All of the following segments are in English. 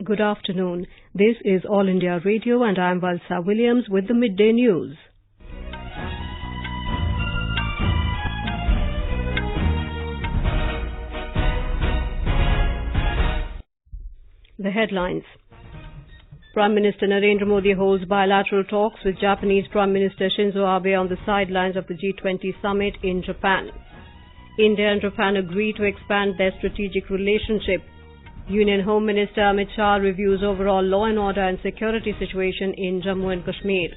Good afternoon. This is All India Radio and I am Valsa Williams with the Midday News. The headlines. Prime Minister Narendra Modi holds bilateral talks with Japanese Prime Minister Shinzo Abe on the sidelines of the G20 summit in Japan. India and Japan agree to expand their strategic relationship. Union Home Minister Amit Shah reviews overall law and order and security situation in Jammu and Kashmir.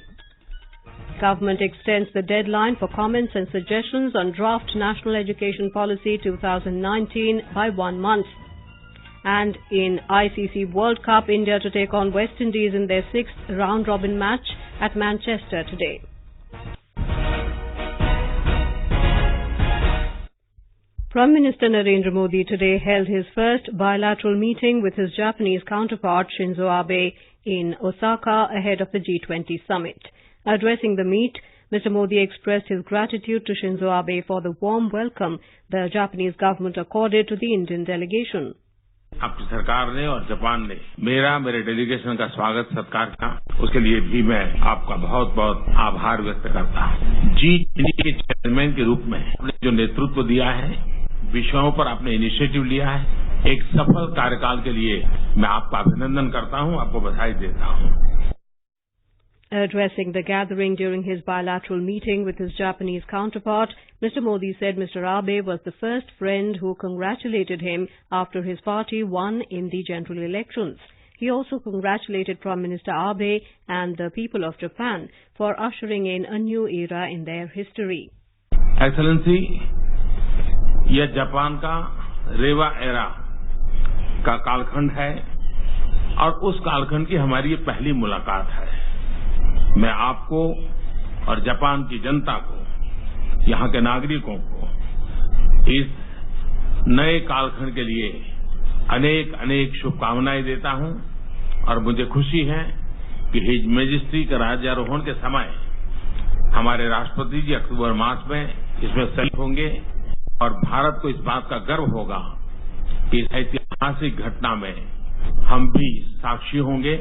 Government extends the deadline for comments and suggestions on draft National Education Policy 2019 by 1 month. And in ICC World Cup, India to take on West Indies in their 6th round-robin match at Manchester today. Prime Minister Narendra Modi today held his first bilateral meeting with his Japanese counterpart Shinzo Abe in Osaka ahead of the G20 summit. Addressing the meet, Mr. Modi expressed his gratitude to Shinzo Abe for the warm welcome the Japanese government accorded to the Indian delegation. आपकी सरकार ने और Japan ने मेरे delegation का स्वागत सत्कार किया, उसके लिए भी मैं आपका बहुत बहुत आभार व्यक्त करता हूं। G20 के चेयरमैन के रूप में आपने जो नेतृत्व दिया है, विषयों पर आपने इनिशिएटिव लिया है, एक सफल कार्यकाल के लिए मैं आपका अभिनंदन करता हूं, आपको बधाई देता हूं। Addressing the gathering during his bilateral meeting with his Japanese counterpart, Mr. Modi said Mr. Abe was the first friend who congratulated him after his party won in the general elections. He also congratulated Prime Minister Abe and the people of Japan for ushering in a new era in their history. Excellency, यह Japan का रेवा era का कालखंड है और उस कालखंड की हमारी ये पहली मुलाकात है। मैं आपको और जापान की जनता को, यहाँ के नागरिकों को इस नए कालखंड के लिए अनेक अनेक शुभकामनाएं देता हूं और मुझे खुशी है कि हिज मेजेस्टी का राज्यारोहण के समय हमारे राष्ट्रपति जी अक्टूबर मास में इसमें शामिल होंगे और भारत को इस बात का गर्व होगा कि इस ऐतिहासिक घटना में हम भी साक्षी होंगे।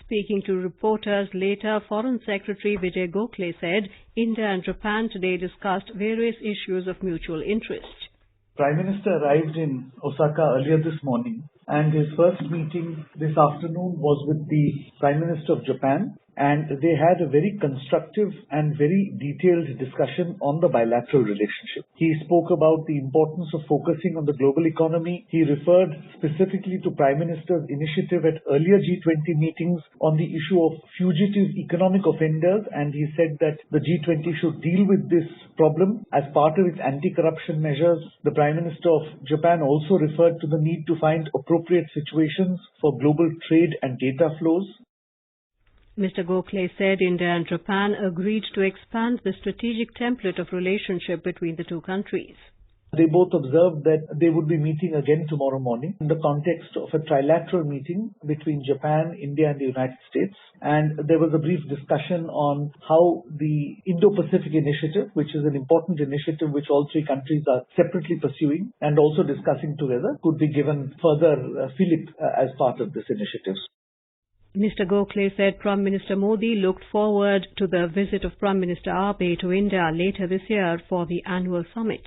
Speaking to reporters later, Foreign Secretary Vijay Gokhale said India and Japan today discussed various issues of mutual interest. Prime Minister arrived in Osaka earlier this morning and his first meeting this afternoon was with the Prime Minister of Japan, and they had a very constructive and very detailed discussion on the bilateral relationship. He spoke about the importance of focusing on the global economy. He referred specifically to Prime Minister's initiative at earlier G20 meetings on the issue of fugitive economic offenders, and he said that the G20 should deal with this problem as part of its anti-corruption measures. The Prime Minister of Japan also referred to the need to find appropriate situations for global trade and data flows. Mr. Gokhale said India and Japan agreed to expand the strategic template of relationship between the two countries. They both observed that they would be meeting again tomorrow morning in the context of a trilateral meeting between Japan, India and the United States. And there was a brief discussion on how the Indo-Pacific Initiative, which is an important initiative which all three countries are separately pursuing and also discussing together, could be given further fillip as part of this initiative. Mr. Gokhale said Prime Minister Modi looked forward to the visit of Prime Minister Abe to India later this year for the annual summit.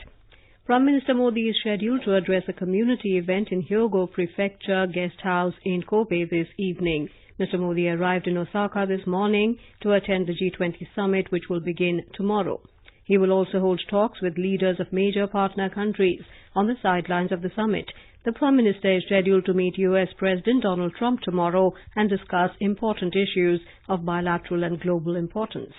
Prime Minister Modi is scheduled to address a community event in Hyogo Prefecture Guest House in Kobe this evening. Mr. Modi arrived in Osaka this morning to attend the G20 summit, which will begin tomorrow. He will also hold talks with leaders of major partner countries on the sidelines of the summit. The Prime Minister is scheduled to meet US President Donald Trump tomorrow and discuss important issues of bilateral and global importance.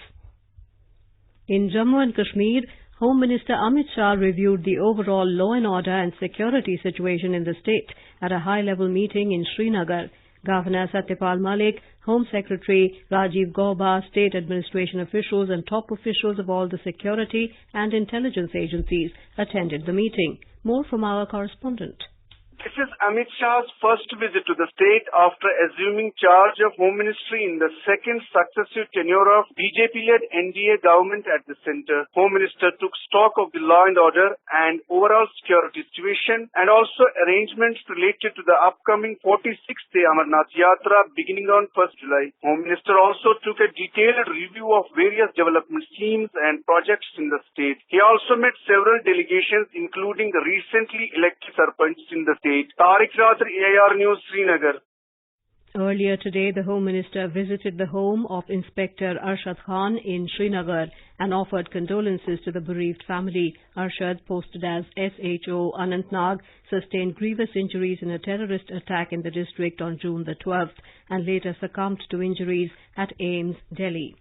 In Jammu and Kashmir, Home Minister Amit Shah reviewed the overall law and order and security situation in the state at a high-level meeting in Srinagar. Governor Satyapal Malik, Home Secretary Rajiv Gauba, state administration officials and top officials of all the security and intelligence agencies attended the meeting. More from our correspondent. This is Amit Shah's first visit to the state after assuming charge of Home Ministry in the second successive tenure of BJP-led NDA government at the centre. Home Minister took stock of the law and order and overall security situation and also arrangements related to the upcoming 46th day Amarnath Yatra beginning on 1st July. Home Minister also took a detailed review of various development schemes and projects in the state. He also met several delegations including the recently elected Sarpanchs in the state. Tariq Ratri, AR News, Srinagar. Earlier today, the Home Minister visited the home of Inspector Arshad Khan in Srinagar and offered condolences to the bereaved family. Arshad, posted as SHO Anantnag, sustained grievous injuries in a terrorist attack in the district on June the 12th and later succumbed to injuries at AIIMS, Delhi.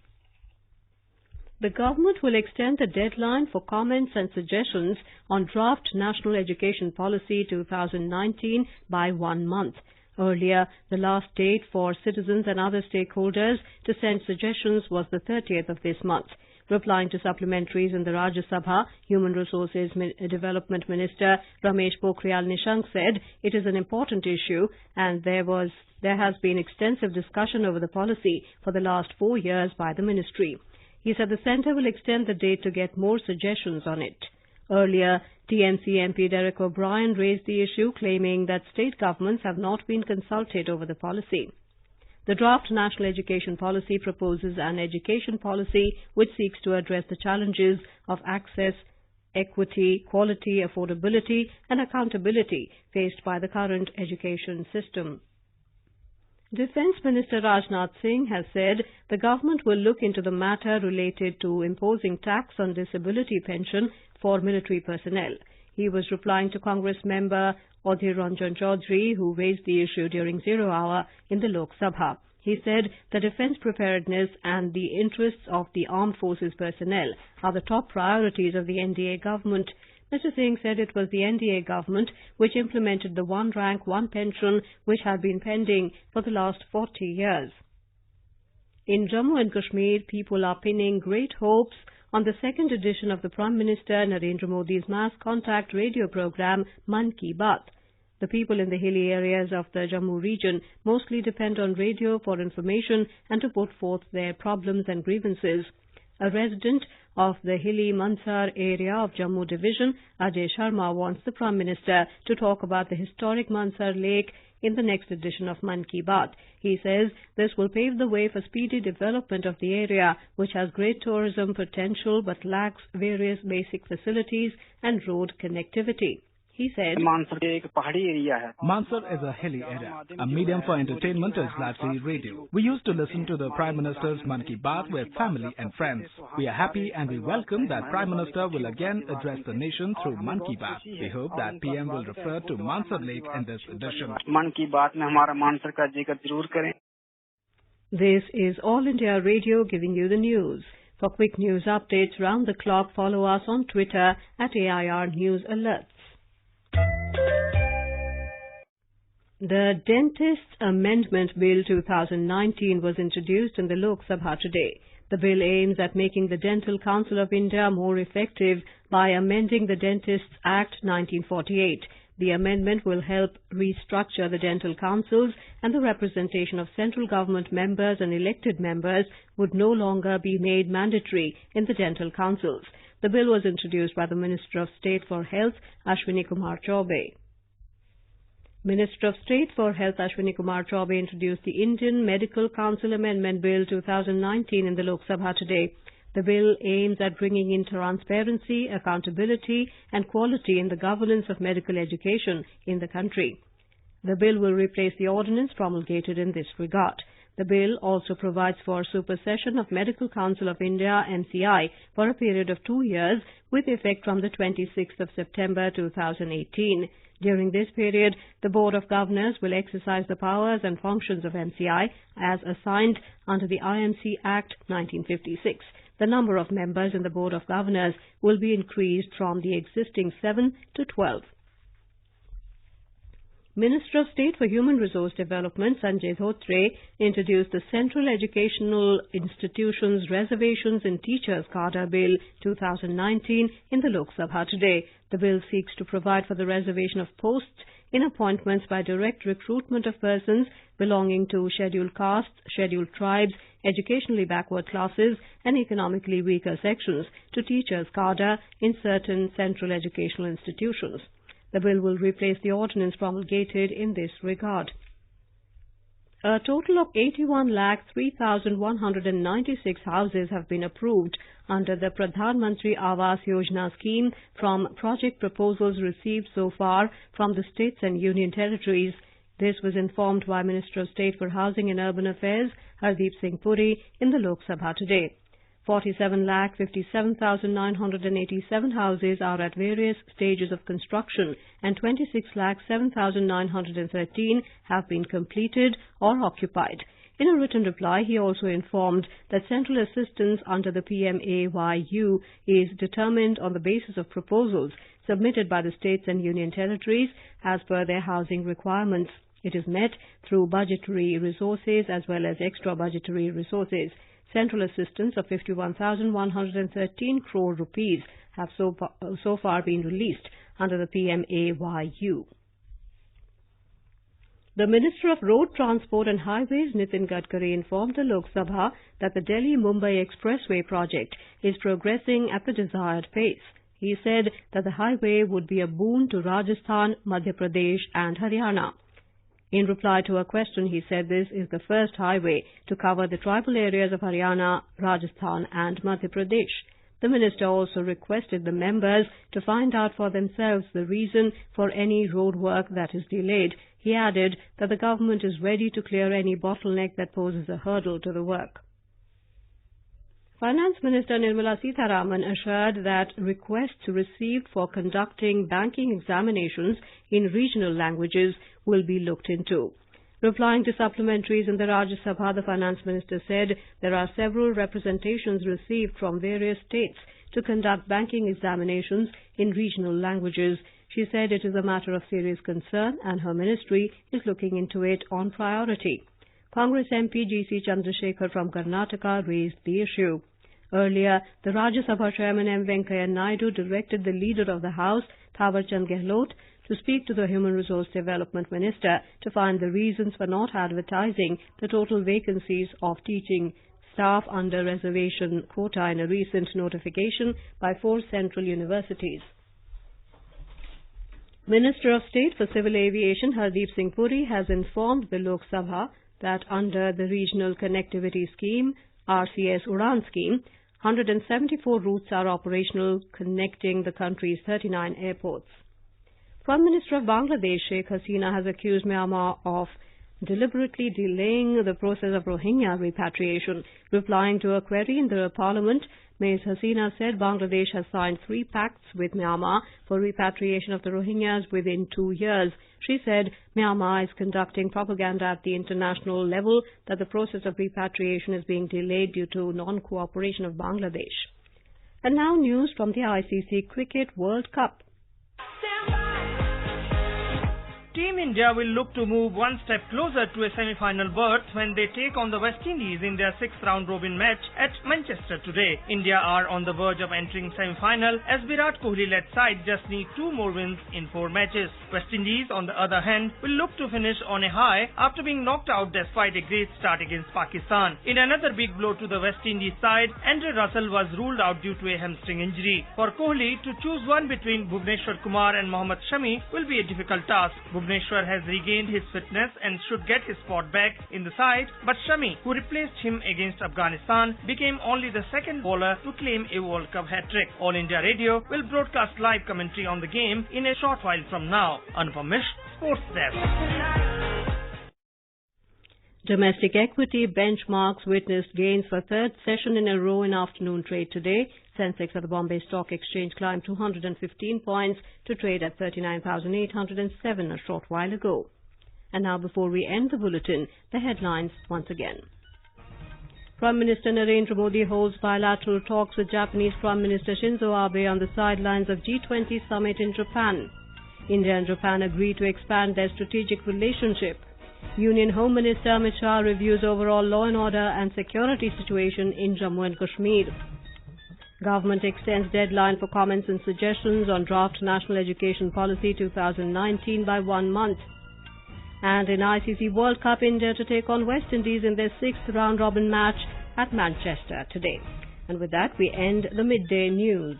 The government will extend the deadline for comments and suggestions on Draft National Education Policy 2019 by 1 month. Earlier, the last date for citizens and other stakeholders to send suggestions was the 30th of this month. Replying to supplementaries in the Rajya Sabha, Human Resources Development Minister Ramesh Pokhriyal Nishank said it is an important issue and there has been extensive discussion over the policy for the last 4 years by the ministry. He said the centre will extend the date to get more suggestions on it. Earlier, TMC MP Derek O'Brien raised the issue, claiming that state governments have not been consulted over the policy. The draft National Education Policy proposes an education policy which seeks to address the challenges of access, equity, quality, affordability and accountability faced by the current education system. Defence Minister Rajnath Singh has said the government will look into the matter related to imposing tax on disability pension for military personnel. He was replying to Congress member Adhir Ranjan Chaudhary, who raised the issue during 0 hour in the Lok Sabha. He said the defence preparedness and the interests of the armed forces personnel are the top priorities of the NDA government. Mr. Singh said it was the NDA government which implemented the one rank, one pension which had been pending for the last 40 years. In Jammu and Kashmir, people are pinning great hopes on the second edition of the Prime Minister Narendra Modi's mass contact radio program Man Ki Baat. The people in the hilly areas of the Jammu region mostly depend on radio for information and to put forth their problems and grievances. A resident of the hilly Mansar area of Jammu division, Ajay Sharma, wants the Prime Minister to talk about the historic Mansar Lake in the next edition of Man Ki Baat. He says this will pave the way for speedy development of the area, which has great tourism potential but lacks various basic facilities and road connectivity. He said, Mansar is a hilly area. A medium for entertainment is largely radio. We used to listen to the Prime Minister's Man Ki Baat with family and friends. We are happy and we welcome that Prime Minister will again address the nation through Man Ki Baat. We hope that PM will refer to Mansar Lake in this edition. This is All India Radio giving you the news. For quick news updates round the clock, follow us on Twitter at AIR News Alerts. The Dentists Amendment Bill 2019 was introduced in the Lok Sabha today. The bill aims at making the Dental Council of India more effective by amending the Dentists Act 1948. The amendment will help restructure the dental councils, and the representation of central government members and elected members would no longer be made mandatory in the dental councils. The bill was introduced by the Minister of State for Health, Ashwini Kumar Chaubey. Minister of State for Health Ashwini Kumar Chaubey introduced the Indian Medical Council Amendment Bill 2019 in the Lok Sabha today. The bill aims at bringing in transparency, accountability and quality in the governance of medical education in the country. The bill will replace the ordinance promulgated in this regard. The bill also provides for supersession of Medical Council of India MCI for a period of 2 years with effect from the 26th of September 2018. During this period, the Board of Governors will exercise the powers and functions of MCI as assigned under the IMC Act 1956. The number of members in the Board of Governors will be increased from the existing 7 to 12. Minister of State for Human Resource Development Sanjay Dhotre introduced the Central Educational Institutions Reservations in Teachers Cadre Bill 2019 in the Lok Sabha today. The bill seeks to provide for the reservation of posts in appointments by direct recruitment of persons belonging to scheduled castes, scheduled tribes, educationally backward classes and economically weaker sections to teachers' cadre in certain central educational institutions. The bill will replace the ordinance promulgated in this regard. A total of 81,03,196 houses have been approved under the Pradhan Mantri Awas Yojana scheme from project proposals received so far from the states and union territories. This was informed by Minister of State for Housing and Urban Affairs Hardeep Singh Puri in the Lok Sabha today. 47,57,987 houses are at various stages of construction and 26,07,913 have been completed or occupied. In a written reply, he also informed that central assistance under the PMAYU is determined on the basis of proposals submitted by the states and union territories as per their housing requirements. It is met through budgetary resources as well as extra budgetary resources. Central assistance of 51,113 crore rupees have so far been released under the PMAYU. The Minister of Road Transport and Highways, Nitin Gadkari, informed the Lok Sabha that the Delhi-Mumbai Expressway project is progressing at the desired pace. He said that the highway would be a boon to Rajasthan, Madhya Pradesh and Haryana. In reply to a question, he said this is the first highway to cover the tribal areas of Haryana, Rajasthan and Madhya Pradesh. The minister also requested the members to find out for themselves the reason for any road work that is delayed. He added that the government is ready to clear any bottleneck that poses a hurdle to the work. Finance Minister Nirmala Sitharaman assured that requests received for conducting banking examinations in regional languages will be looked into. Replying to supplementaries in the Rajya Sabha, the Finance Minister said there are several representations received from various states to conduct banking examinations in regional languages. She said it is a matter of serious concern and her ministry is looking into it on priority. Congress MP G.C. Chandrasekhar from Karnataka raised the issue. Earlier, the Rajya Sabha Chairman M. Venkaiah Naidu directed the Leader of the House, Thawar Chand Gehlot, to speak to the Human Resource Development Minister to find the reasons for not advertising the total vacancies of teaching staff under reservation quota in a recent notification by 4 central universities. Minister of State for Civil Aviation Hardeep Singh Puri has informed the Lok Sabha that under the Regional Connectivity Scheme, RCS Udan scheme, 174 routes are operational connecting the country's 39 airports. Prime Minister of Bangladesh Sheikh Hasina has accused Myanmar of deliberately delaying the process of Rohingya repatriation. Replying to a query in the parliament, Ms. Hasina said Bangladesh has signed 3 pacts with Myanmar for repatriation of the Rohingyas within 2 years. She said Myanmar is conducting propaganda at the international level that the process of repatriation is being delayed due to non-cooperation of Bangladesh. And now news from the ICC Cricket World Cup. Team India will look to move one step closer to a semi-final berth when they take on the West Indies in their 6th round-robin match at Manchester today. India are on the verge of entering semi-final as Virat Kohli-led side just need 2 more wins in 4 matches. West Indies, on the other hand, will look to finish on a high after being knocked out despite a great start against Pakistan. In another big blow to the West Indies side, Andre Russell was ruled out due to a hamstring injury. For Kohli, to choose one between Bhuvneshwar Kumar and Mohammad Shami will be a difficult task. Bhuvneshwar has regained his fitness and should get his spot back in the side, but Shami, who replaced him against Afghanistan, became only the 2nd bowler to claim a World Cup hat-trick. All India Radio will broadcast live commentary on the game in a short while from now. Anupam Mishra, Sports Desk. Domestic equity benchmarks witnessed gains for 3rd session in a row in afternoon trade today. Sensex at the Bombay Stock Exchange climbed 215 points to trade at 39,807 a short while ago. And now, before we end the bulletin, the headlines once again. Prime Minister Narendra Modi holds bilateral talks with Japanese Prime Minister Shinzo Abe on the sidelines of G20 summit in Japan. India and Japan agree to expand their strategic relationship. Union Home Minister Amit Shah reviews overall law and order and security situation in Jammu and Kashmir. Government extends deadline for comments and suggestions on draft National Education Policy 2019 by 1 month. And in ICC World Cup, India to take on West Indies in their 6th round-robin match at Manchester today. And with that, we end the midday news.